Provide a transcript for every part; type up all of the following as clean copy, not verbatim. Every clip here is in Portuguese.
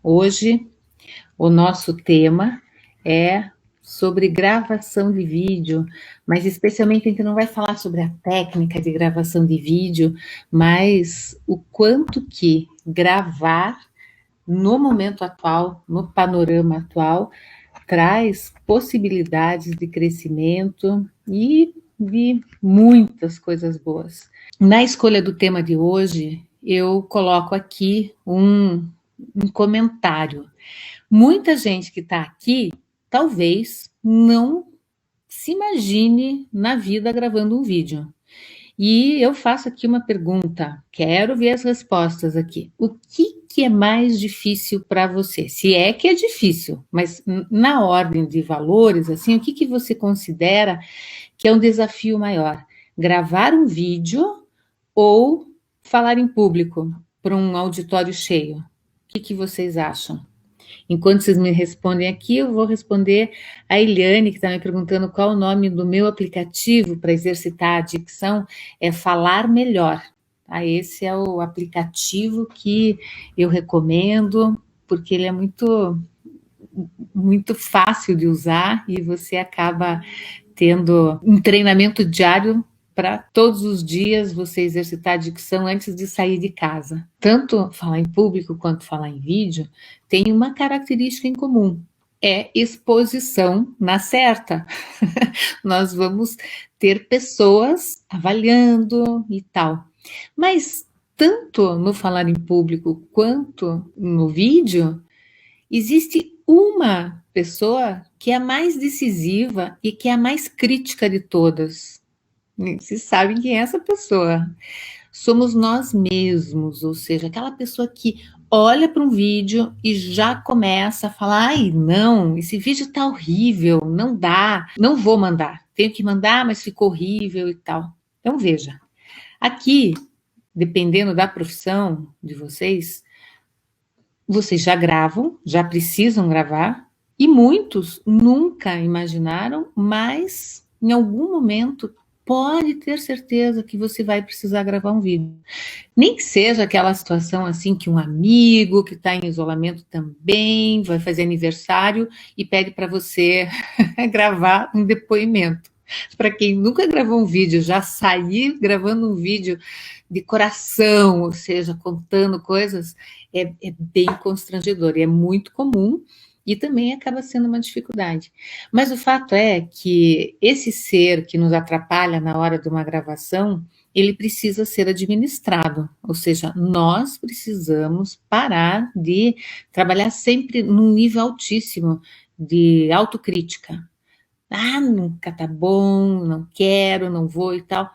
Hoje, o nosso tema é sobre gravação de vídeo, mas especialmente a gente não vai falar sobre a técnica de gravação de vídeo, mas o quanto que gravar no momento atual, no panorama atual, traz possibilidades de crescimento e de muitas coisas boas. Na escolha do tema de hoje, eu coloco aqui um comentário. Muita gente que está aqui, talvez não se imagine na vida gravando um vídeo. E eu faço aqui uma pergunta, quero ver as respostas aqui. O que é mais difícil para você? Se é que é difícil, mas na ordem de valores, assim, o que você considera que é um desafio maior? Gravar um vídeo ou falar em público para um auditório cheio? O que vocês acham? Enquanto vocês me respondem aqui, eu vou responder a Eliane, que está me perguntando qual o nome do meu aplicativo para exercitar a dicção, é Falar Melhor. Tá? Esse é o aplicativo que eu recomendo, porque ele é muito fácil de usar e você acaba tendo um treinamento diário para todos os dias você exercitar a dicção antes de sair de casa. Tanto falar em público quanto falar em vídeo tem uma característica em comum, é exposição na certa. Nós vamos ter pessoas avaliando e tal. Mas tanto no falar em público quanto no vídeo, existe uma pessoa que é a mais decisiva e que é a mais crítica de todas. Vocês sabem quem é essa pessoa? Somos nós mesmos, ou seja, aquela pessoa que olha para um vídeo e já começa a falar: ai, não, esse vídeo tá horrível, não dá, não vou mandar. Tenho que mandar, mas ficou horrível e tal. Então, veja, aqui, dependendo da profissão de vocês já gravam, já precisam gravar, e muitos nunca imaginaram, mas em algum momento pode ter certeza que você vai precisar gravar um vídeo. Nem que seja aquela situação assim que um amigo que está em isolamento também vai fazer aniversário e pede para você gravar um depoimento. Para quem nunca gravou um vídeo, já sair gravando um vídeo de coração, ou seja, contando coisas, é bem constrangedor e é muito comum e também acaba sendo uma dificuldade. Mas o fato é que esse ser que nos atrapalha na hora de uma gravação, ele precisa ser administrado, ou seja, nós precisamos parar de trabalhar sempre num nível altíssimo de autocrítica. Ah, nunca tá bom, não quero, não vou e tal.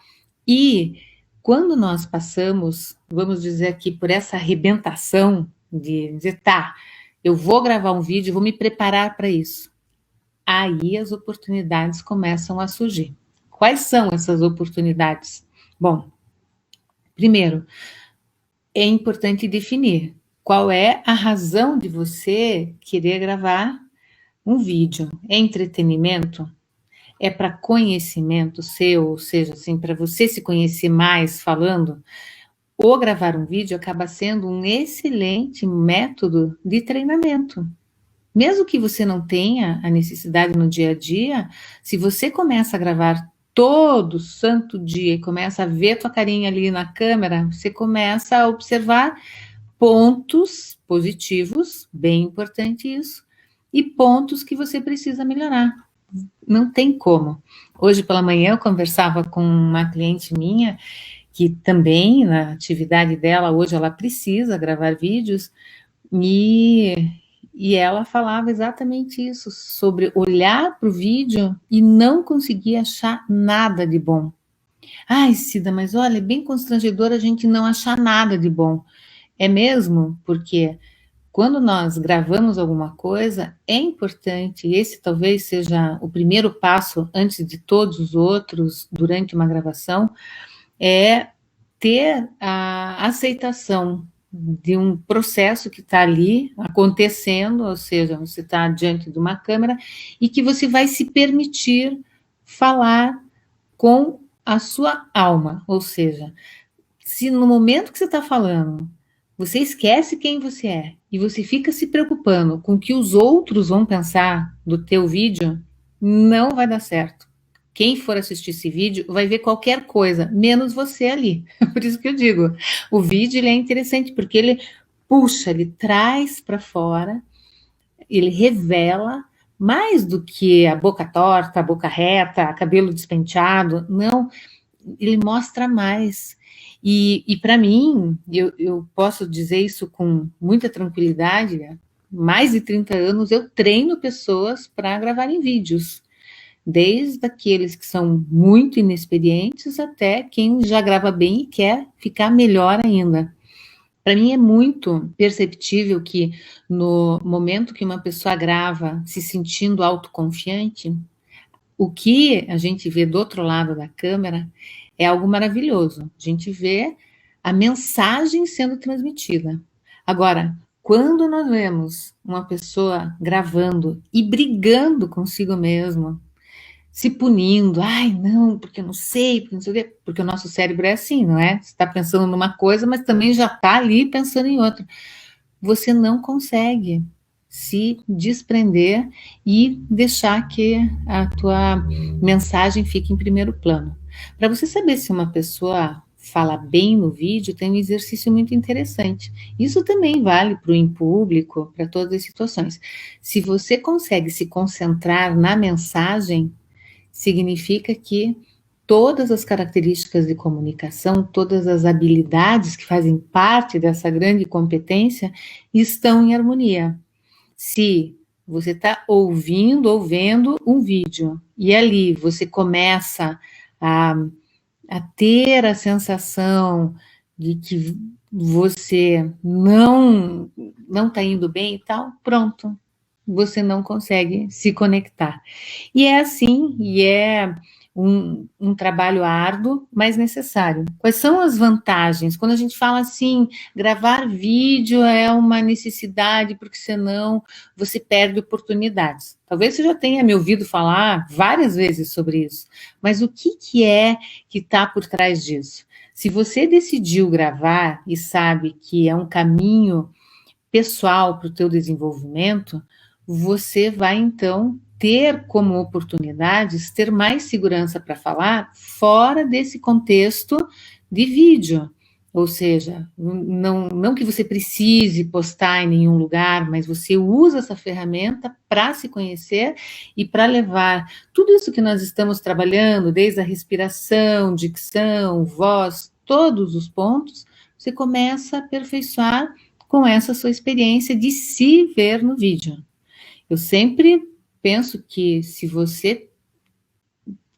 E quando nós passamos, vamos dizer aqui, por essa arrebentação de dizer, tá, eu vou gravar um vídeo, vou me preparar para isso. Aí as oportunidades começam a surgir. Quais são essas oportunidades? Bom, primeiro, é importante definir qual é a razão de você querer gravar um vídeo. É entretenimento? É para conhecimento seu, ou seja, assim, para você se conhecer mais falando? Ou gravar um vídeo acaba sendo um excelente método de treinamento. Mesmo que você não tenha a necessidade no dia a dia, se você começa a gravar todo santo dia e começa a ver tua carinha ali na câmera, você começa a observar pontos positivos, bem importante isso, e pontos que você precisa melhorar. Não tem como. Hoje pela manhã eu conversava com uma cliente minha que também na atividade dela hoje ela precisa gravar vídeos e ela falava exatamente isso, sobre olhar para o vídeo e não conseguir achar nada de bom. Ai, Cida, mas olha, é bem constrangedor a gente não achar nada de bom. É mesmo? Porque quando nós gravamos alguma coisa, é importante, esse talvez seja o primeiro passo antes de todos os outros durante uma gravação, é ter a aceitação de um processo que está ali acontecendo, ou seja, você está diante de uma câmera e que você vai se permitir falar com a sua alma, ou seja, se no momento que você está falando Você esquece quem você é e você fica se preocupando com o que os outros vão pensar do teu vídeo, não vai dar certo. Quem for assistir esse vídeo vai ver qualquer coisa, menos você ali. Por isso que eu digo, o vídeo ele é interessante porque ele puxa, ele traz para fora, ele revela mais do que a boca torta, a boca reta, cabelo despenteado. Não, ele mostra mais. E para mim, eu posso dizer isso com muita tranquilidade, né? Mais de 30 anos eu treino pessoas para gravarem vídeos, desde aqueles que são muito inexperientes até quem já grava bem e quer ficar melhor ainda. Para mim é muito perceptível que no momento que uma pessoa grava se sentindo autoconfiante, o que a gente vê do outro lado da câmera é algo maravilhoso. A gente vê a mensagem sendo transmitida. Agora, quando nós vemos uma pessoa gravando e brigando consigo mesmo, se punindo, ai, não, porque eu não sei, porque não sei o quê, porque o nosso cérebro é assim, não é? Você está pensando numa coisa, mas também já está ali pensando em outra. Você não consegue se desprender e deixar que a tua mensagem fique em primeiro plano. Para você saber se uma pessoa fala bem no vídeo, tem um exercício muito interessante. Isso também vale para o em público, para todas as situações. Se você consegue se concentrar na mensagem, significa que todas as características de comunicação, todas as habilidades que fazem parte dessa grande competência estão em harmonia. Se você está ouvindo ou vendo um vídeo e ali você começa a, a ter a sensação de que você não está indo bem e tal, pronto, você não consegue se conectar. E é assim, e é um trabalho árduo, mas necessário. Quais são as vantagens? Quando a gente fala assim, gravar vídeo é uma necessidade, porque senão você perde oportunidades. Talvez você já tenha me ouvido falar várias vezes sobre isso, mas o que é que está por trás disso? Se você decidiu gravar e sabe que é um caminho pessoal para o teu desenvolvimento, você vai então ter como oportunidades ter mais segurança para falar fora desse contexto de vídeo. Ou seja, não que você precise postar em nenhum lugar, mas você usa essa ferramenta para se conhecer e para levar tudo isso que nós estamos trabalhando, desde a respiração, dicção, voz, todos os pontos, você começa a aperfeiçoar com essa sua experiência de se ver no vídeo. Eu sempre penso que se você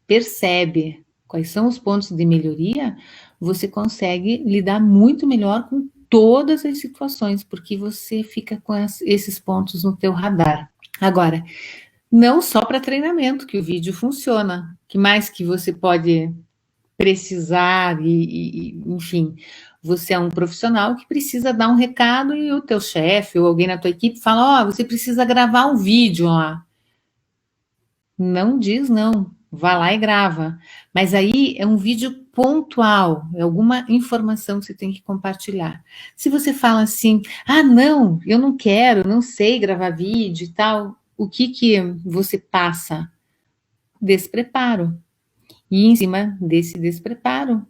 percebe quais são os pontos de melhoria, você consegue lidar muito melhor com todas as situações, porque você fica com esses pontos no teu radar. Agora, não só para treinamento que o vídeo funciona, que mais que você pode precisar enfim, você é um profissional que precisa dar um recado e o teu chefe ou alguém na tua equipe fala, você precisa gravar um vídeo lá. Não diz não, vá lá e grava. Mas aí é um vídeo pontual, é alguma informação que você tem que compartilhar. Se você fala assim, não, eu não quero, não sei gravar vídeo e tal, o que você passa? Despreparo. E em cima desse despreparo,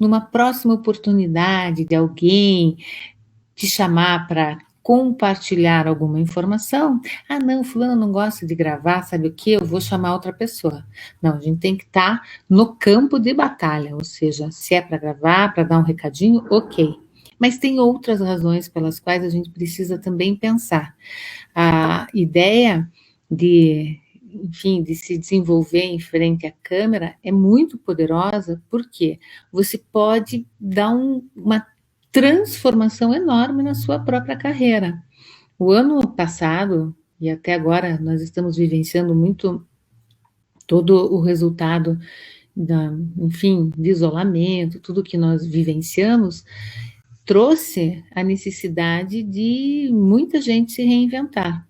numa próxima oportunidade de alguém te chamar para compartilhar alguma informação, não, fulano não gosta de gravar, sabe o que? Eu vou chamar outra pessoa. Não, a gente tem que estar no campo de batalha, ou seja, se é para gravar, para dar um recadinho, ok. Mas tem outras razões pelas quais a gente precisa também pensar. A ideia enfim, de se desenvolver em frente à câmera é muito poderosa, porque você pode dar uma transformação enorme na sua própria carreira. O ano passado, e até agora, nós estamos vivenciando muito todo o resultado enfim, de isolamento, tudo que nós vivenciamos, trouxe a necessidade de muita gente se reinventar.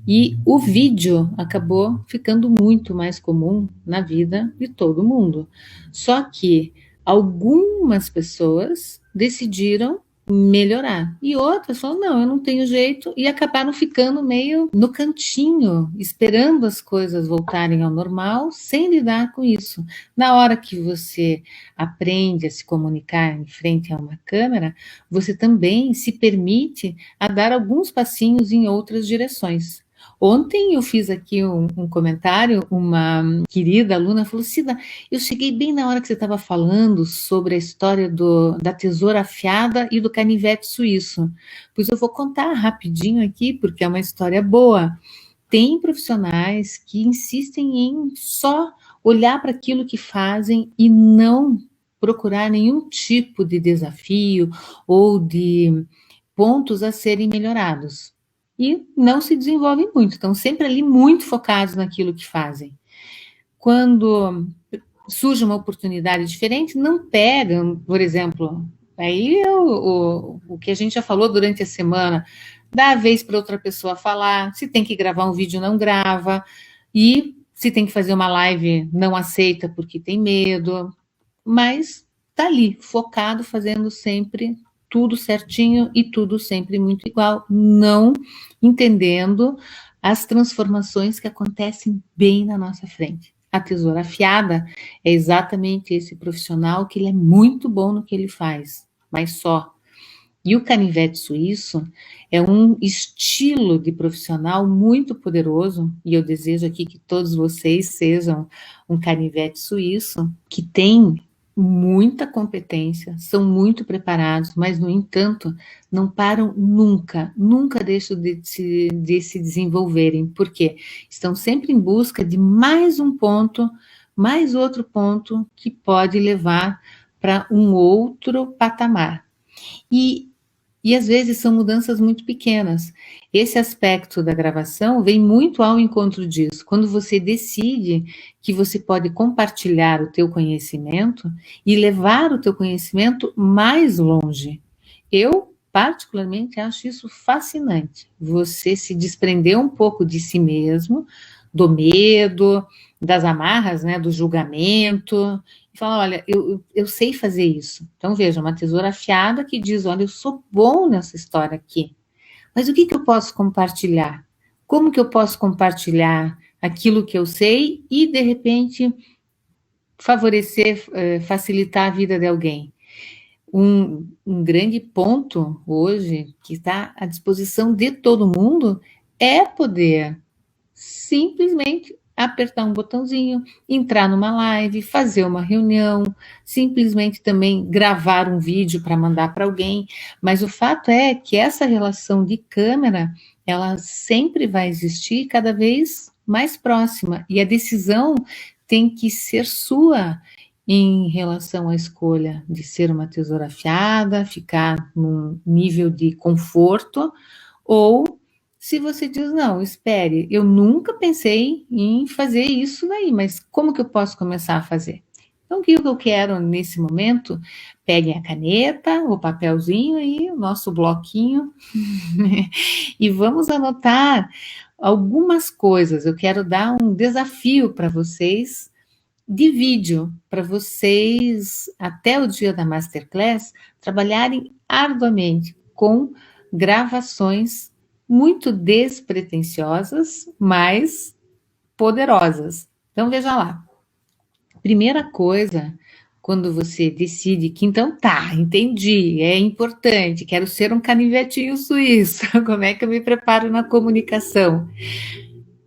E o vídeo acabou ficando muito mais comum na vida de todo mundo. Só que algumas pessoas decidiram melhorar. E outras falam, não, eu não tenho jeito, e acabaram ficando meio no cantinho, esperando as coisas voltarem ao normal, sem lidar com isso. Na hora que você aprende a se comunicar em frente a uma câmera, você também se permite a dar alguns passinhos em outras direções. Ontem eu fiz aqui um comentário, uma querida aluna falou, Cida, eu cheguei bem na hora que você estava falando sobre a história da tesoura afiada e do canivete suíço. Pois eu vou contar rapidinho aqui, porque é uma história boa. Tem profissionais que insistem em só olhar para aquilo que fazem e não procurar nenhum tipo de desafio ou de pontos a serem melhorados. E não se desenvolvem muito, estão sempre ali muito focados naquilo que fazem. Quando surge uma oportunidade diferente, não pegam, por exemplo, aí o que a gente já falou durante a semana, dá a vez para outra pessoa falar, se tem que gravar um vídeo, não grava, e se tem que fazer uma live, não aceita porque tem medo, mas tá ali, focado, fazendo sempre tudo certinho e tudo sempre muito igual, não entendendo as transformações que acontecem bem na nossa frente. A tesoura afiada é exatamente esse profissional que ele é muito bom no que ele faz, mas só. E o canivete suíço é um estilo de profissional muito poderoso, e eu desejo aqui que todos vocês sejam um canivete suíço, que tem muita competência, são muito preparados, mas, no entanto, não param nunca, nunca deixam de se desenvolverem, porque estão sempre em busca de mais um ponto, mais outro ponto que pode levar para um outro patamar. E às vezes são mudanças muito pequenas. Esse aspecto da gravação vem muito ao encontro disso. Quando você decide que você pode compartilhar o teu conhecimento e levar o teu conhecimento mais longe. Eu, particularmente, acho isso fascinante. Você se desprender um pouco de si mesmo, do medo, das amarras, né, do julgamento, e falar, olha, eu sei fazer isso. Então, veja, uma tesoura afiada que diz, olha, eu sou bom nessa história aqui, mas o que eu posso compartilhar? Como que eu posso compartilhar aquilo que eu sei e, de repente, favorecer, facilitar a vida de alguém? Um grande ponto hoje, que está à disposição de todo mundo, é poder simplesmente apertar um botãozinho, entrar numa live, fazer uma reunião, simplesmente também gravar um vídeo para mandar para alguém. Mas o fato é que essa relação de câmera, ela sempre vai existir cada vez mais próxima, e a decisão tem que ser sua em relação à escolha de ser uma tesoura afiada, ficar num nível de conforto, ou se você diz, não, espere, eu nunca pensei em fazer isso daí, mas como que eu posso começar a fazer? Então, o que eu quero nesse momento? Peguem a caneta, o papelzinho e o nosso bloquinho e vamos anotar algumas coisas. Eu quero dar um desafio para vocês de vídeo, para vocês, até o dia da Masterclass, trabalharem arduamente com gravações muito despretensiosas, mas poderosas. Então, veja lá. Primeira coisa, quando você decide que, então tá, entendi, é importante, quero ser um canivetinho suíço, como é que eu me preparo na comunicação?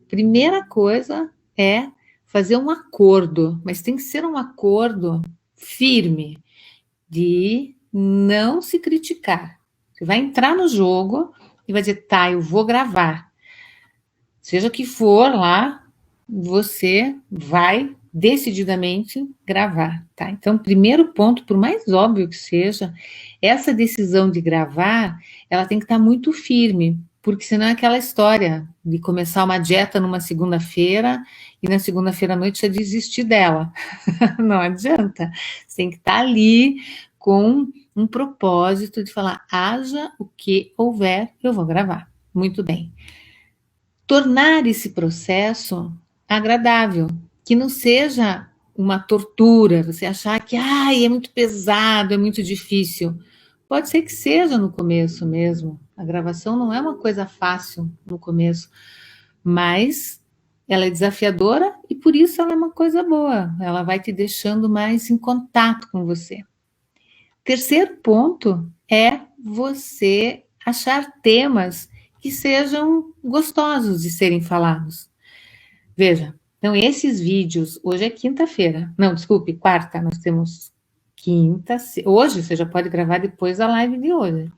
Primeira coisa é fazer um acordo, mas tem que ser um acordo firme, de não se criticar. Você vai entrar no jogo e vai dizer, tá, eu vou gravar. Seja o que for lá, você vai decididamente gravar, tá? Então, primeiro ponto, por mais óbvio que seja, essa decisão de gravar, ela tem que estar muito firme, porque senão é aquela história de começar uma dieta numa segunda-feira e na segunda-feira à noite já desistir dela. Não adianta. Você tem que estar ali com um propósito de falar, haja o que houver, eu vou gravar. Muito bem. Tornar esse processo agradável, que não seja uma tortura, você achar que é muito pesado, é muito difícil. pode ser que seja no começo mesmo. A gravação não é uma coisa fácil no começo, mas ela é desafiadora e por isso ela é uma coisa boa. Ela vai te deixando mais em contato com você. Terceiro ponto é você achar temas que sejam gostosos de serem falados. Veja, então esses vídeos, hoje é quinta-feira, não, desculpe, quarta, nós temos quinta, hoje você já pode gravar depois da live de hoje.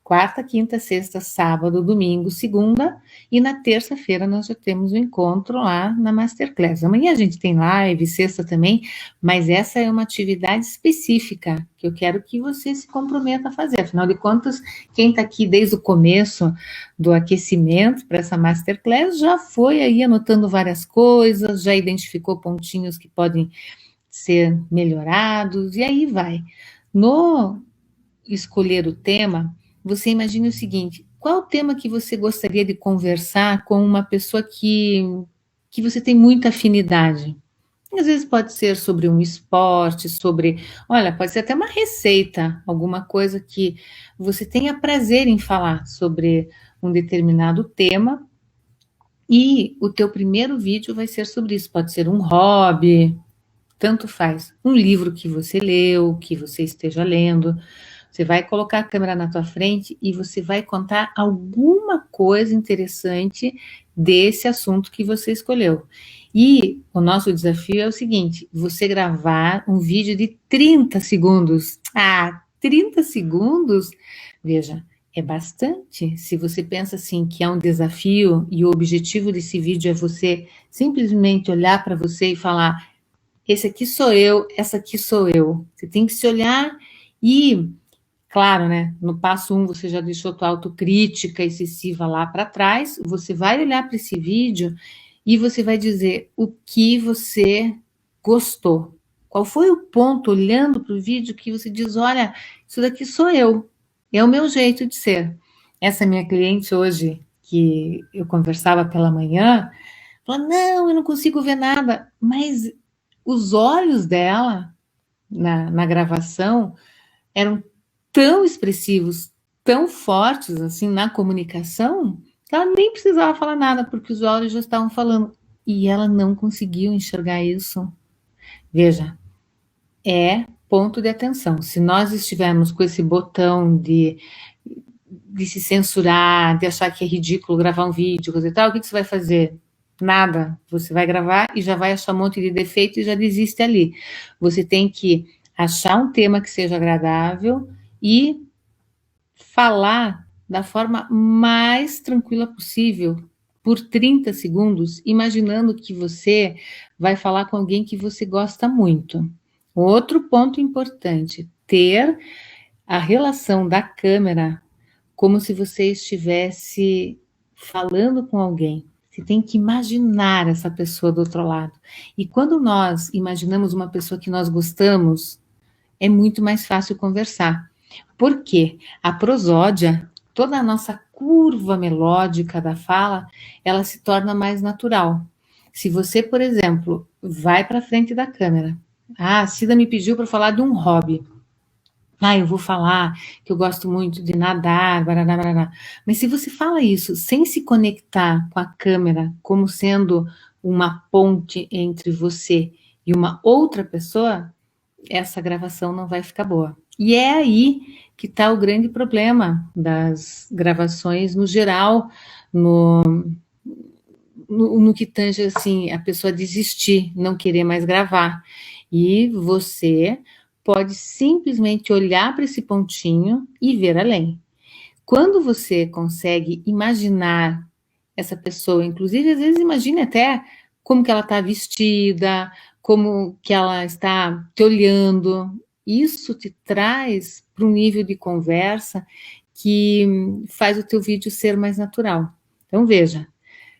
Quarta, quinta, sexta, sábado, domingo, segunda, e na terça-feira nós já temos o encontro lá na Masterclass. Amanhã a gente tem live, sexta também, mas essa é uma atividade específica que eu quero que você se comprometa a fazer. Afinal de contas, quem está aqui desde o começo do aquecimento para essa Masterclass já foi aí anotando várias coisas, já identificou pontinhos que podem ser melhorados, e aí vai. No escolher o tema, você imagine o seguinte: qual o tema que você gostaria de conversar com uma pessoa que você tem muita afinidade? Às vezes pode ser sobre um esporte, olha, pode ser até uma receita, alguma coisa que você tenha prazer em falar sobre um determinado tema, e o teu primeiro vídeo vai ser sobre isso. Pode ser um hobby, tanto faz. Um livro que você leu, que você esteja lendo. Você vai colocar a câmera na tua frente e você vai contar alguma coisa interessante desse assunto que você escolheu. E o nosso desafio é o seguinte: você gravar um vídeo de 30 segundos. 30 segundos? Veja, é bastante. Se você pensa assim que é um desafio e o objetivo desse vídeo é você simplesmente olhar para você e falar: esse aqui sou eu, essa aqui sou eu. Você tem que se olhar e, claro, né? No passo 1 você já deixou tua autocrítica excessiva lá para trás. Você vai olhar para esse vídeo e você vai dizer o que você gostou. Qual foi o ponto, olhando para o vídeo, que você diz: olha, isso daqui sou eu, é o meu jeito de ser. Essa minha cliente hoje, que eu conversava pela manhã, falou: não, eu não consigo ver nada, mas os olhos dela na gravação eram tão expressivos, tão fortes assim na comunicação, que ela nem precisava falar nada, porque os olhos já estavam falando. E ela não conseguiu enxergar isso. Veja, é ponto de atenção. Se nós estivermos com esse botão de se censurar, de achar que é ridículo gravar um vídeo, coisa e tal, o que você vai fazer? Nada. Você vai gravar e já vai achar um monte de defeito e já desiste ali. Você tem que achar um tema que seja agradável e falar da forma mais tranquila possível, por 30 segundos, imaginando que você vai falar com alguém que você gosta muito. Outro ponto importante: ter a relação da câmera como se você estivesse falando com alguém. Você tem que imaginar essa pessoa do outro lado. E quando nós imaginamos uma pessoa que nós gostamos, é muito mais fácil conversar. Por quê? A prosódia, toda a nossa curva melódica da fala, ela se torna mais natural. Se você, por exemplo, vai para frente da câmera, a Cida me pediu para falar de um hobby. Eu vou falar que eu gosto muito de nadar, barará, barará. Mas se você fala isso sem se conectar com a câmera como sendo uma ponte entre você e uma outra pessoa, essa gravação não vai ficar boa. E é aí que está o grande problema das gravações no geral, no que tange assim, a pessoa desistir, não querer mais gravar. E você pode simplesmente olhar para esse pontinho e ver além. Quando você consegue imaginar essa pessoa, inclusive às vezes imagine até como que ela está vestida, como que ela está te olhando, isso te traz para um nível de conversa que faz o teu vídeo ser mais natural. Então veja,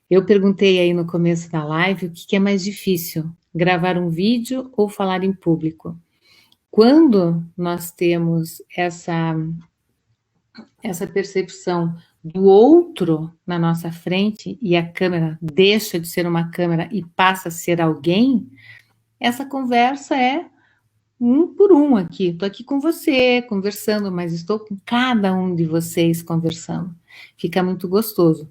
eu perguntei aí no começo da live o que é mais difícil, gravar um vídeo ou falar em público. Quando nós temos essa percepção do outro na nossa frente e a câmera deixa de ser uma câmera e passa a ser alguém, essa conversa é um por um aqui. Estou aqui com você, conversando, mas estou com cada um de vocês conversando. Fica muito gostoso.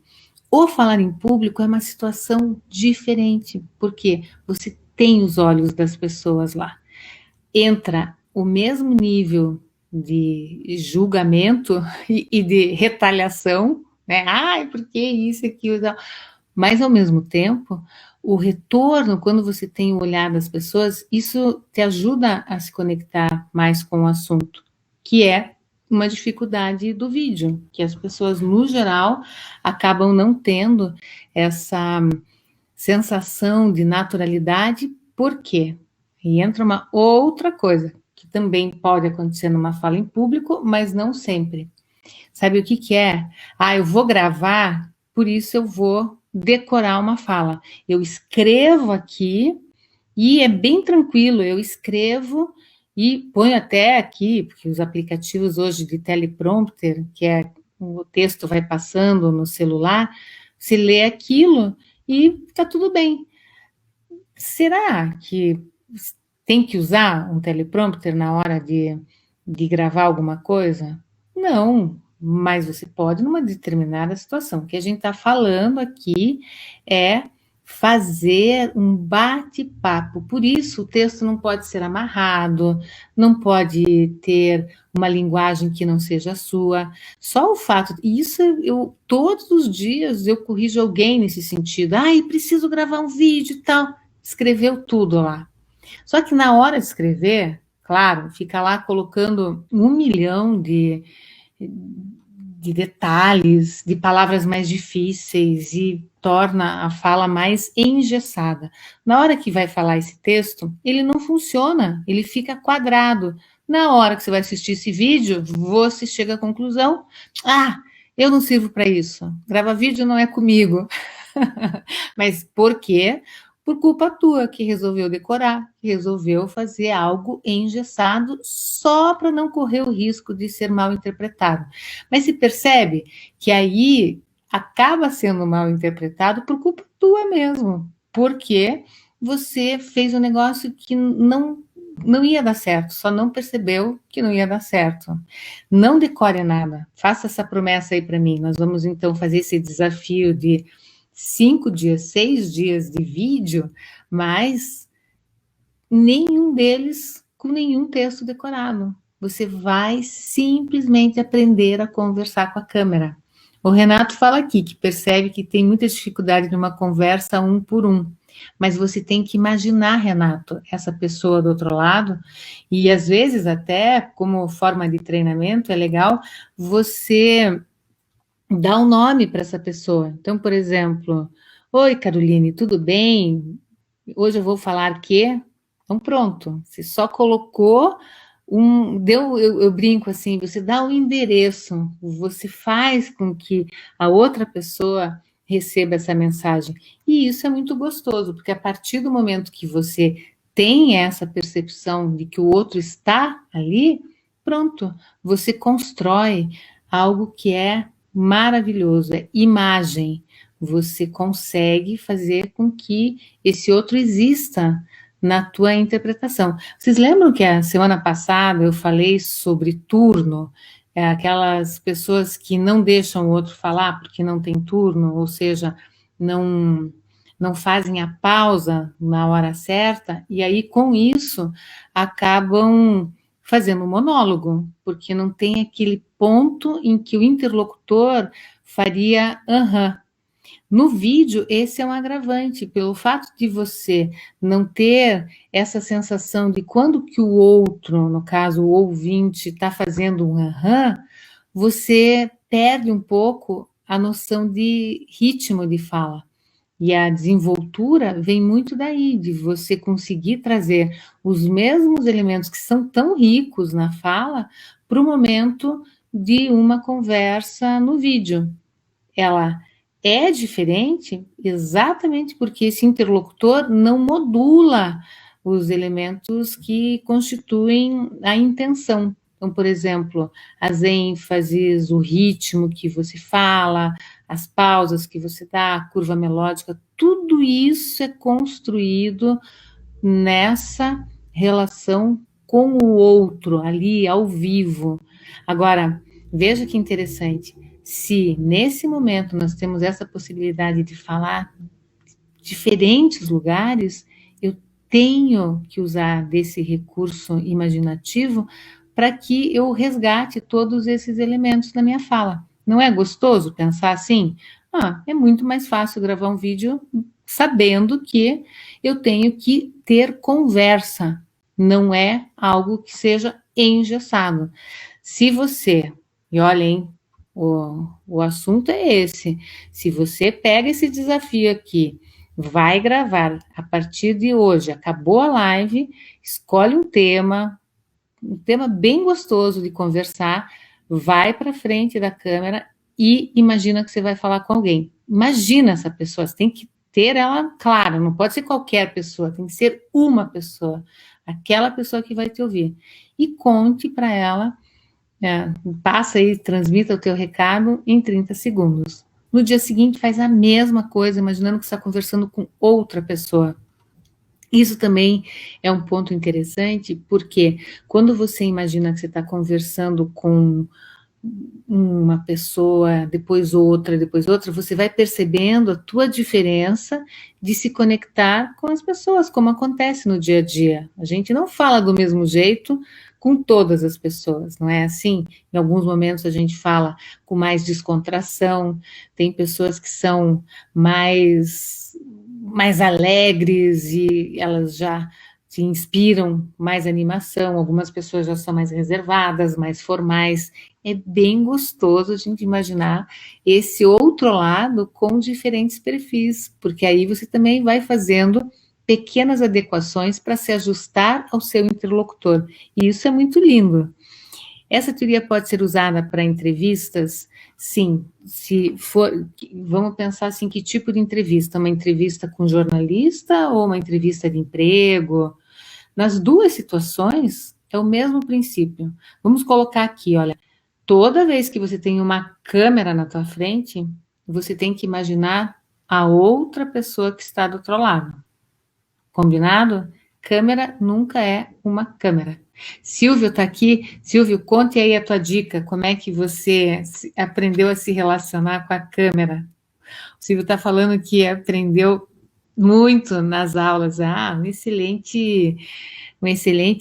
O falar em público é uma situação diferente, porque você tem os olhos das pessoas lá. Entra o mesmo nível de julgamento e de retaliação, né? Ai, por que isso, aquilo? Mas, ao mesmo tempo, o retorno, quando você tem o olhar das pessoas, isso te ajuda a se conectar mais com o assunto, que é uma dificuldade do vídeo, que as pessoas, no geral, acabam não tendo essa sensação de naturalidade. Por quê? E entra uma outra coisa, que também pode acontecer numa fala em público, mas não sempre. Sabe o que que é? Ah, eu vou gravar, por isso eu vou decorar uma fala. Eu escrevo aqui e é bem tranquilo, eu escrevo e ponho até aqui, porque os aplicativos hoje de teleprompter, que é o texto vai passando no celular, se lê aquilo e está tudo bem. Será que tem que usar um teleprompter na hora de gravar alguma coisa? Não, mas você pode numa determinada situação. O que a gente está falando aqui é fazer um bate-papo. Por isso, o texto não pode ser amarrado, não pode ter uma linguagem que não seja sua. Só o fato, e isso eu todos os dias eu corrijo alguém nesse sentido. Ai, preciso gravar um vídeo e tal. Escreveu tudo lá. Só que na hora de escrever, claro, fica lá colocando 1 milhão de detalhes, de palavras mais difíceis e torna a fala mais engessada. Na hora que vai falar esse texto, ele não funciona, ele fica quadrado. Na hora que você vai assistir esse vídeo, você chega à conclusão: ah, eu não sirvo para isso. Gravar vídeo não é comigo. Mas por quê? Por culpa tua, que resolveu decorar, que resolveu fazer algo engessado só para não correr o risco de ser mal interpretado. Mas se percebe que aí acaba sendo mal interpretado por culpa tua mesmo, porque você fez um negócio que não ia dar certo, só não percebeu que não ia dar certo. Não decore nada, faça essa promessa aí para mim. Nós vamos então fazer esse desafio de 5 dias, 6 dias de vídeo, mas nenhum deles com nenhum texto decorado. Você vai simplesmente aprender a conversar com a câmera. O Renato fala aqui que percebe que tem muita dificuldade numa conversa um por um. Mas você tem que imaginar, Renato, essa pessoa do outro lado, e às vezes até como forma de treinamento é legal você dar um nome para essa pessoa. Então, por exemplo, oi, Caroline, tudo bem? Hoje eu vou falar que. Então, pronto. Você só colocou eu brinco assim, você dá o endereço, você faz com que a outra pessoa receba essa mensagem. E isso é muito gostoso, porque a partir do momento que você tem essa percepção de que o outro está ali, pronto, você constrói algo que é maravilhoso, é imagem. Você consegue fazer com que esse outro exista na tua interpretação. Vocês lembram que a semana passada eu falei sobre turno? Aquelas pessoas que não deixam o outro falar porque não tem turno, ou seja, não não fazem a pausa na hora certa, e aí com isso acabam fazendo um monólogo, porque não tem aquele ponto em que o interlocutor faria aham. No vídeo, esse é um agravante, pelo fato de você não ter essa sensação de quando que o outro, no caso o ouvinte, está fazendo um aham, você perde um pouco a noção de ritmo de fala. E a desenvoltura vem muito daí, de você conseguir trazer os mesmos elementos que são tão ricos na fala para o momento de uma conversa no vídeo. Ela é diferente exatamente porque esse interlocutor não modula os elementos que constituem a intenção. Então, por exemplo, as ênfases, o ritmo que você fala, as pausas que você dá, a curva melódica, tudo isso é construído nessa relação com o outro ali ao vivo. Agora, veja que interessante, se nesse momento nós temos essa possibilidade de falar diferentes lugares, eu tenho que usar desse recurso imaginativo para que eu resgate todos esses elementos da minha fala. Não é gostoso pensar assim? É muito mais fácil gravar um vídeo sabendo que eu tenho que ter conversa, não é algo que seja engessado. Se você, e olha, hein, o assunto é esse, se você pega esse desafio aqui, vai gravar a partir de hoje, acabou a live, escolhe um tema bem gostoso de conversar, vai para frente da câmera e imagina que você vai falar com alguém. Imagina essa pessoa, você tem que ter ela clara, não pode ser qualquer pessoa, tem que ser uma pessoa, aquela pessoa que vai te ouvir. E conte para ela, passa aí, transmita o teu recado em 30 segundos. No dia seguinte faz a mesma coisa, imaginando que está conversando com outra pessoa. Isso também é um ponto interessante, porque quando você imagina que você está conversando com uma pessoa, depois outra, você vai percebendo a tua diferença de se conectar com as pessoas, como acontece no dia a dia. A gente não fala do mesmo jeito com todas as pessoas, não é assim? Em alguns momentos a gente fala com mais descontração, tem pessoas que são mais alegres e elas já se inspiram mais animação, algumas pessoas já são mais reservadas, mais formais. É bem gostoso a gente imaginar esse outro lado com diferentes perfis, porque aí você também vai fazendo pequenas adequações para se ajustar ao seu interlocutor. E isso é muito lindo. Essa teoria pode ser usada para entrevistas? Sim, se for, vamos pensar assim, que tipo de entrevista? Uma entrevista com jornalista ou uma entrevista de emprego? Nas duas situações, é o mesmo princípio. Vamos colocar aqui, olha, toda vez que você tem uma câmera na tua frente, você tem que imaginar a outra pessoa que está do outro lado. Combinado? Câmera nunca é uma câmera. Silvio está aqui. Silvio, conte aí a tua dica. Como é que você aprendeu a se relacionar com a câmera? O Silvio está falando que aprendeu muito nas aulas. Um excelente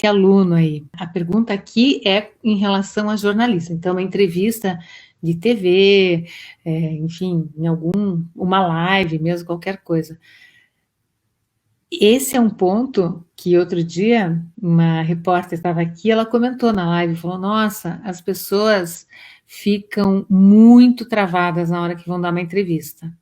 aluno aí. A pergunta aqui é em relação a jornalista. Então, uma entrevista de TV, enfim, uma live mesmo, qualquer coisa. Esse é um ponto que outro dia uma repórter estava aqui, ela comentou na live, falou, nossa, as pessoas ficam muito travadas na hora que vão dar uma entrevista.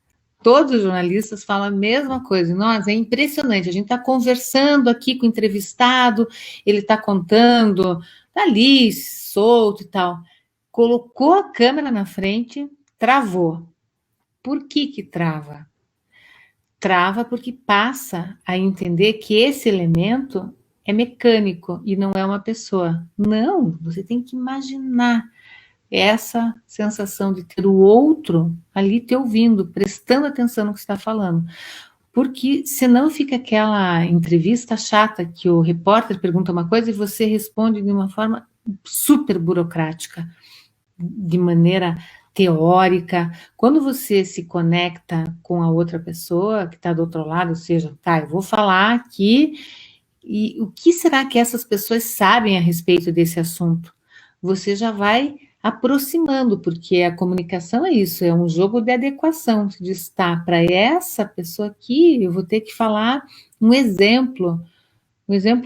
Todos os jornalistas falam a mesma coisa, nossa, é impressionante, a gente está conversando aqui com o entrevistado, ele está contando, tá ali, solto e tal. Colocou a câmera na frente, travou. Por que trava? Trava porque passa a entender que esse elemento é mecânico e não é uma pessoa. Não, você tem que imaginar essa sensação de ter o outro ali te ouvindo, prestando atenção no que está falando. Porque senão fica aquela entrevista chata que o repórter pergunta uma coisa e você responde de uma forma super burocrática, de maneira teórica. Quando você se conecta com a outra pessoa que está do outro lado, ou seja, tá, eu vou falar aqui, e o que será que essas pessoas sabem a respeito desse assunto? Você já vai aproximando, porque a comunicação é isso, é um jogo de adequação. Se diz, tá, para essa pessoa aqui, eu vou ter que falar um exemplo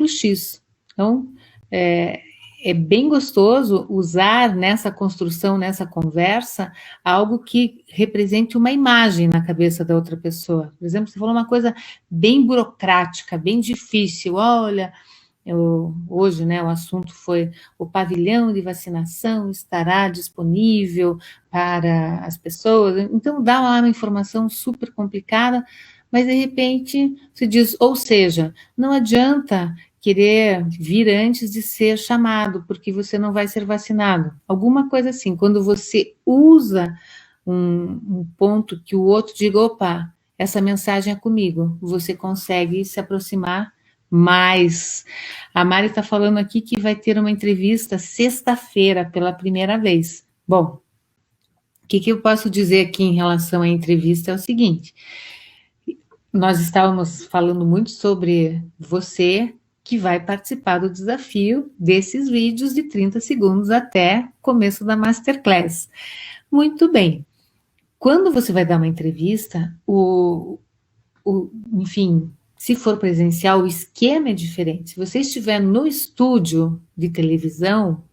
X. Então, é bem gostoso usar nessa construção, nessa conversa, algo que represente uma imagem na cabeça da outra pessoa. Por exemplo, você falou uma coisa bem burocrática, bem difícil. Olha, hoje, né, o assunto foi o pavilhão de vacinação estará disponível para as pessoas. Então, dá uma informação super complicada, mas de repente se diz, ou seja, não adianta querer vir antes de ser chamado, porque você não vai ser vacinado. Alguma coisa assim, quando você usa um ponto que o outro diga, opa, essa mensagem é comigo, você consegue se aproximar Mas a Mari está falando aqui que vai ter uma entrevista sexta-feira pela primeira vez. Bom, o que eu posso dizer aqui em relação à entrevista é o seguinte: nós estávamos falando muito sobre você que vai participar do desafio desses vídeos de 30 segundos até o começo da Masterclass. Muito bem. Quando você vai dar uma entrevista, enfim, se for presencial, o esquema é diferente. Se você estiver no estúdio de televisão,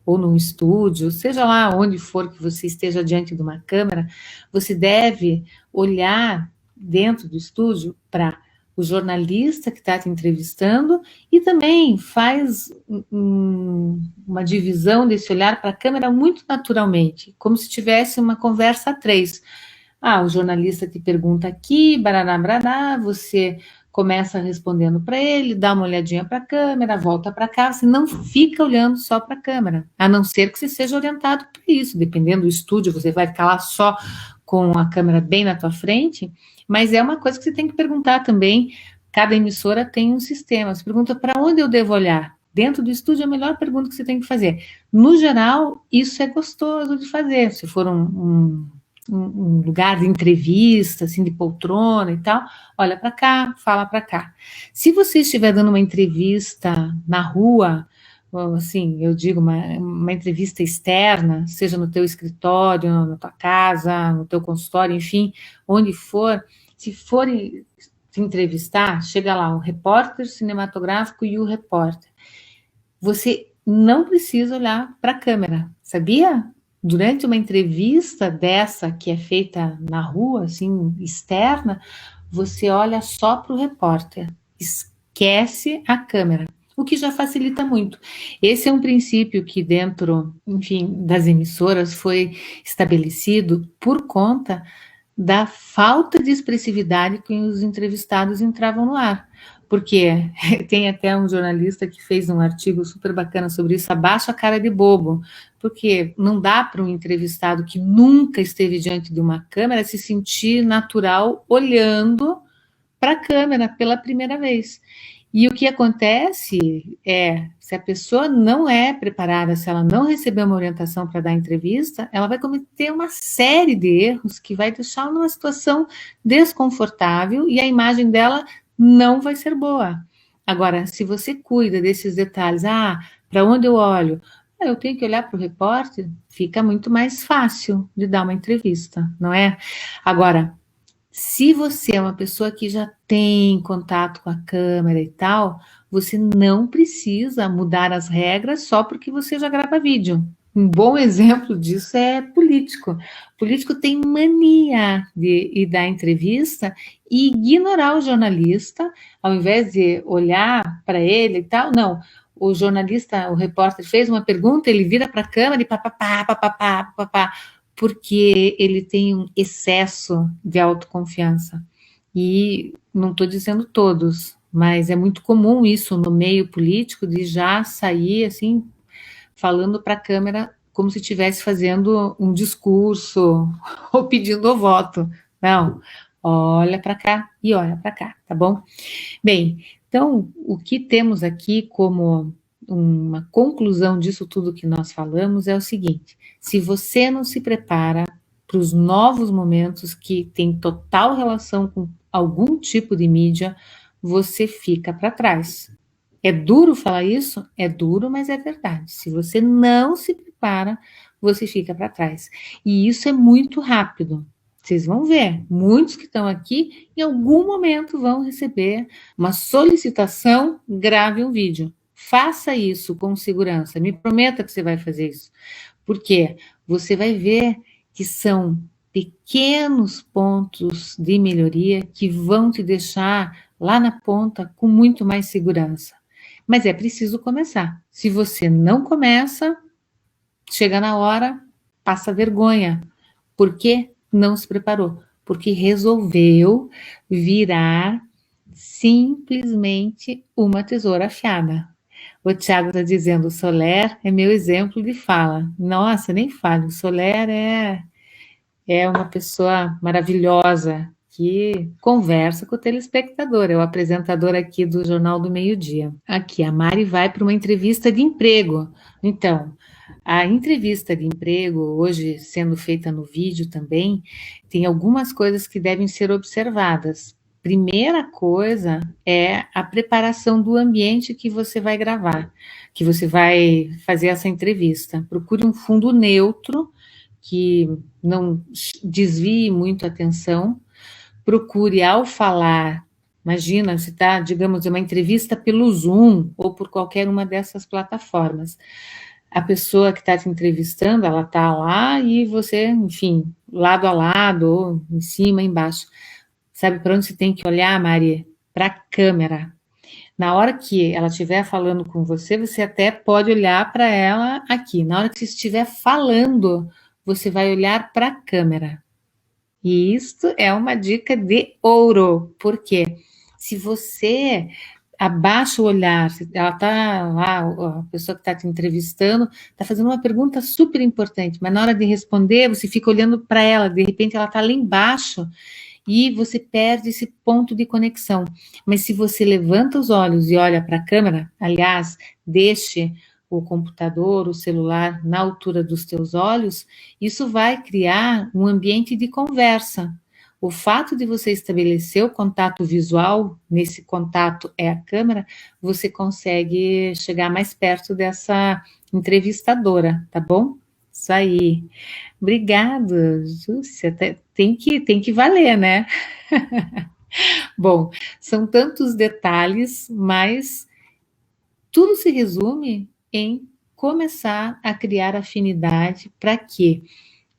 ou num estúdio, seja lá onde for que você esteja diante de uma câmera, você deve olhar dentro do estúdio para o jornalista que está te entrevistando e também faz uma divisão desse olhar para a câmera muito naturalmente, como se tivesse uma conversa a três. O jornalista te pergunta aqui, barará, barará, você começa respondendo para ele, dá uma olhadinha para a câmera, volta para cá, você não fica olhando só para a câmera, a não ser que você seja orientado para isso, dependendo do estúdio, você vai ficar lá só com a câmera bem na tua frente, mas é uma coisa que você tem que perguntar também, cada emissora tem um sistema, você pergunta para onde eu devo olhar, dentro do estúdio é a melhor pergunta que você tem que fazer. No geral, isso é gostoso de fazer, se for um lugar de entrevista, assim, de poltrona e tal, olha para cá, fala para cá. Se você estiver dando uma entrevista na rua, assim, eu digo, uma entrevista externa, seja no teu escritório, na tua casa, no teu consultório, enfim, onde for, se for te entrevistar, chega lá, um repórter cinematográfico e o repórter. Você não precisa olhar para a câmera, sabia? Durante uma entrevista dessa que é feita na rua, assim, externa, você olha só para o repórter, esquece a câmera, o que já facilita muito. Esse é um princípio que dentro, enfim, das emissoras foi estabelecido por conta da falta de expressividade que os entrevistados entravam no ar. Porque tem até um jornalista que fez um artigo super bacana sobre isso, abaixa a cara de bobo, porque não dá para um entrevistado que nunca esteve diante de uma câmera se sentir natural olhando para a câmera pela primeira vez. E o que acontece é, se a pessoa não é preparada, se ela não receber uma orientação para dar entrevista, ela vai cometer uma série de erros que vai deixá-la numa situação desconfortável e a imagem dela não vai ser boa. Agora, se você cuida desses detalhes, para onde eu olho? Eu tenho que olhar para o repórter, fica muito mais fácil de dar uma entrevista, não é? Agora, se você é uma pessoa que já tem contato com a câmera e tal, você não precisa mudar as regras só porque você já grava vídeo. Um bom exemplo disso é político. O político tem mania de ir dar entrevista e ignorar o jornalista, ao invés de olhar para ele e tal. Não, o jornalista, o repórter fez uma pergunta, ele vira para a câmera e papapá, papapá, papapá, porque ele tem um excesso de autoconfiança. E não estou dizendo todos, mas é muito comum isso no meio político, de já sair assim, falando para a câmera como se estivesse fazendo um discurso ou pedindo o voto. Não, olha para cá e olha para cá, tá bom? Bem, então, o que temos aqui como uma conclusão disso tudo que nós falamos é o seguinte: se você não se prepara para os novos momentos que têm total relação com algum tipo de mídia, você fica para trás. É duro falar isso? É duro, mas é verdade. Se você não se prepara, você fica para trás. E isso é muito rápido. Vocês vão ver, muitos que estão aqui, em algum momento vão receber uma solicitação, grave um vídeo. Faça isso com segurança, me prometa que você vai fazer isso. Porque você vai ver que são pequenos pontos de melhoria que vão te deixar lá na ponta com muito mais segurança. Mas é preciso começar. Se você não começa, chega na hora, passa vergonha. Por quê? Não se preparou, porque resolveu virar simplesmente uma tesoura afiada. O Thiago está dizendo, o Soler é meu exemplo de fala. Nossa, nem falo, o Soler é uma pessoa maravilhosa, que conversa com o telespectador, é o apresentador aqui do Jornal do Meio-Dia. Aqui, a Mari vai para uma entrevista de emprego. Então, a entrevista de emprego, hoje sendo feita no vídeo também, tem algumas coisas que devem ser observadas. Primeira coisa é a preparação do ambiente que você vai gravar, que você vai fazer essa entrevista. Procure um fundo neutro, que não desvie muito a atenção. Procure, ao falar, imagina, se está, digamos, uma entrevista pelo Zoom ou por qualquer uma dessas plataformas. A pessoa que está te entrevistando, ela está lá e você, enfim, lado a lado, ou em cima, embaixo. Sabe para onde você tem que olhar, Mari? Para a câmera. Na hora que ela estiver falando com você, você até pode olhar para ela aqui. Na hora que você estiver falando, você vai olhar para a câmera. E isto é uma dica de ouro, porque se você abaixa o olhar, ela está lá, a pessoa que está te entrevistando, está fazendo uma pergunta super importante, mas na hora de responder, você fica olhando para ela, de repente ela está lá embaixo e você perde esse ponto de conexão. Mas se você levanta os olhos e olha para a câmera, aliás, deixe o computador, o celular na altura dos teus olhos, isso vai criar um ambiente de conversa. O fato de você estabelecer o contato visual, nesse contato é a câmera, você consegue chegar mais perto dessa entrevistadora, tá bom? Isso aí. Obrigada, Júcia. Tem que valer, né? Bom, são tantos detalhes, mas tudo se resume em começar a criar afinidade para que,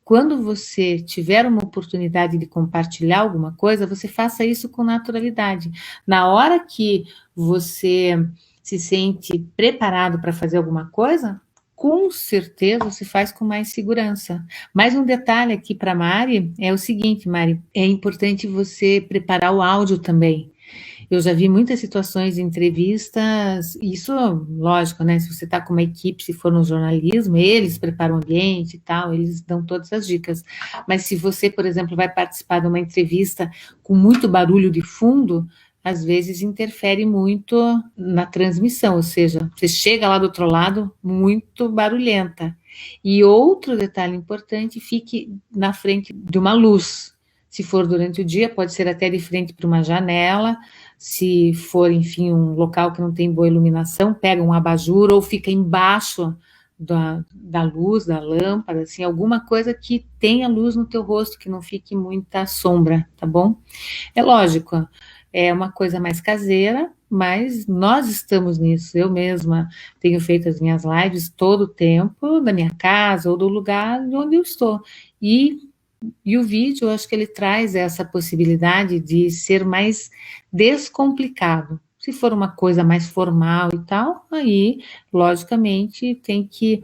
quando você tiver uma oportunidade de compartilhar alguma coisa, você faça isso com naturalidade. Na hora que você se sente preparado para fazer alguma coisa, com certeza se faz com mais segurança. Mais um detalhe aqui para a Mari é o seguinte, Mari, é importante você preparar o áudio também. Eu já vi muitas situações de entrevistas, isso, lógico, né? Se você está com uma equipe, se for no jornalismo, eles preparam o ambiente e tal, eles dão todas as dicas. Mas se você, por exemplo, vai participar de uma entrevista com muito barulho de fundo, às vezes interfere muito na transmissão, ou seja, você chega lá do outro lado muito barulhenta. E outro detalhe importante, fique na frente de uma luz. Se for durante o dia, pode ser até de frente para uma janela. Se for, enfim, um local que não tem boa iluminação, pega um abajur ou fica embaixo da luz, da lâmpada, assim, alguma coisa que tenha luz no teu rosto, que não fique muita sombra, tá bom? É lógico, é uma coisa mais caseira, mas nós estamos nisso. Eu mesma tenho feito as minhas lives todo o tempo, da minha casa ou do lugar onde eu estou. E o vídeo, eu acho que ele traz essa possibilidade de ser mais descomplicado. Se for uma coisa mais formal e tal, aí, logicamente, tem que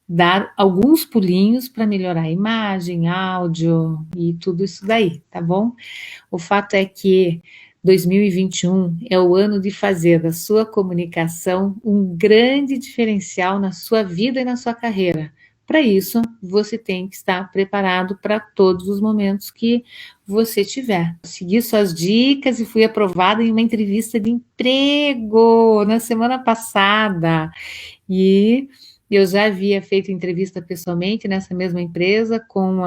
dar alguns pulinhos para melhorar a imagem, áudio e tudo isso daí, tá bom? O fato é que 2021 é o ano de fazer da sua comunicação um grande diferencial na sua vida e na sua carreira. Para isso, você tem que estar preparado para todos os momentos que você tiver. Segui suas dicas e fui aprovada em uma entrevista de emprego na semana passada. E eu já havia feito entrevista pessoalmente nessa mesma empresa com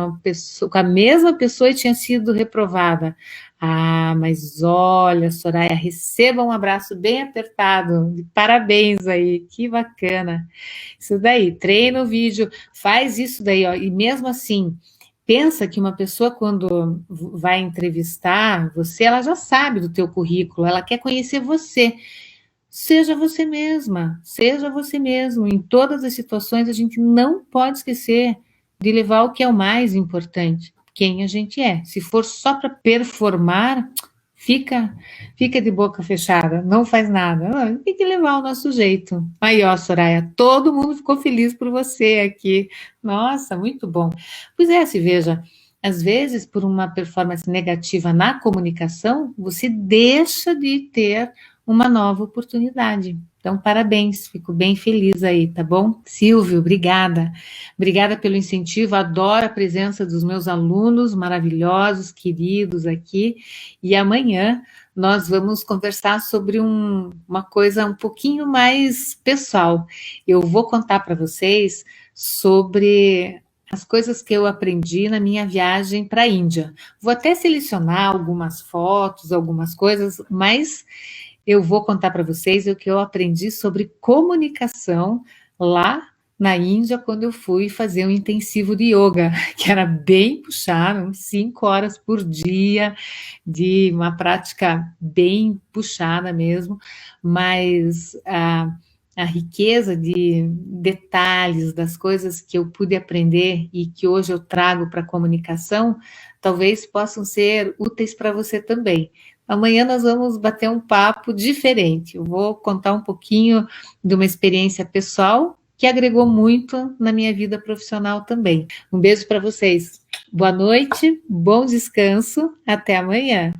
a mesma pessoa e tinha sido reprovada. Ah, mas olha, Soraya, receba um abraço bem apertado. Parabéns aí, que bacana. Isso daí, treina o vídeo, faz isso daí, ó, e mesmo assim, pensa que uma pessoa quando vai entrevistar você, ela já sabe do teu currículo, ela quer conhecer você. Seja você mesma, seja você mesmo. Em todas as situações, a gente não pode esquecer de levar o que é o mais importante, quem a gente é. Se for só para performar, fica de boca fechada, não faz nada. Não, tem que levar o nosso jeito. Aí, ó, Soraya, todo mundo ficou feliz por você aqui. Nossa, muito bom. Pois é, se veja, às vezes, por uma performance negativa na comunicação, você deixa de ter uma nova oportunidade. Então, parabéns, fico bem feliz aí, tá bom? Silvio, obrigada. Obrigada pelo incentivo, adoro a presença dos meus alunos maravilhosos, queridos aqui. E amanhã nós vamos conversar sobre uma coisa um pouquinho mais pessoal. Eu vou contar para vocês sobre as coisas que eu aprendi na minha viagem para a Índia. Vou até selecionar algumas fotos, algumas coisas, mas eu vou contar para vocês o que eu aprendi sobre comunicação lá na Índia, quando eu fui fazer um intensivo de yoga, que era bem puxado, uns 5 horas por dia, de uma prática bem puxada mesmo, mas a riqueza de detalhes das coisas que eu pude aprender e que hoje eu trago para a comunicação, talvez possam ser úteis para você também. Amanhã nós vamos bater um papo diferente. Eu vou contar um pouquinho de uma experiência pessoal que agregou muito na minha vida profissional também. Um beijo para vocês. Boa noite, bom descanso, até amanhã.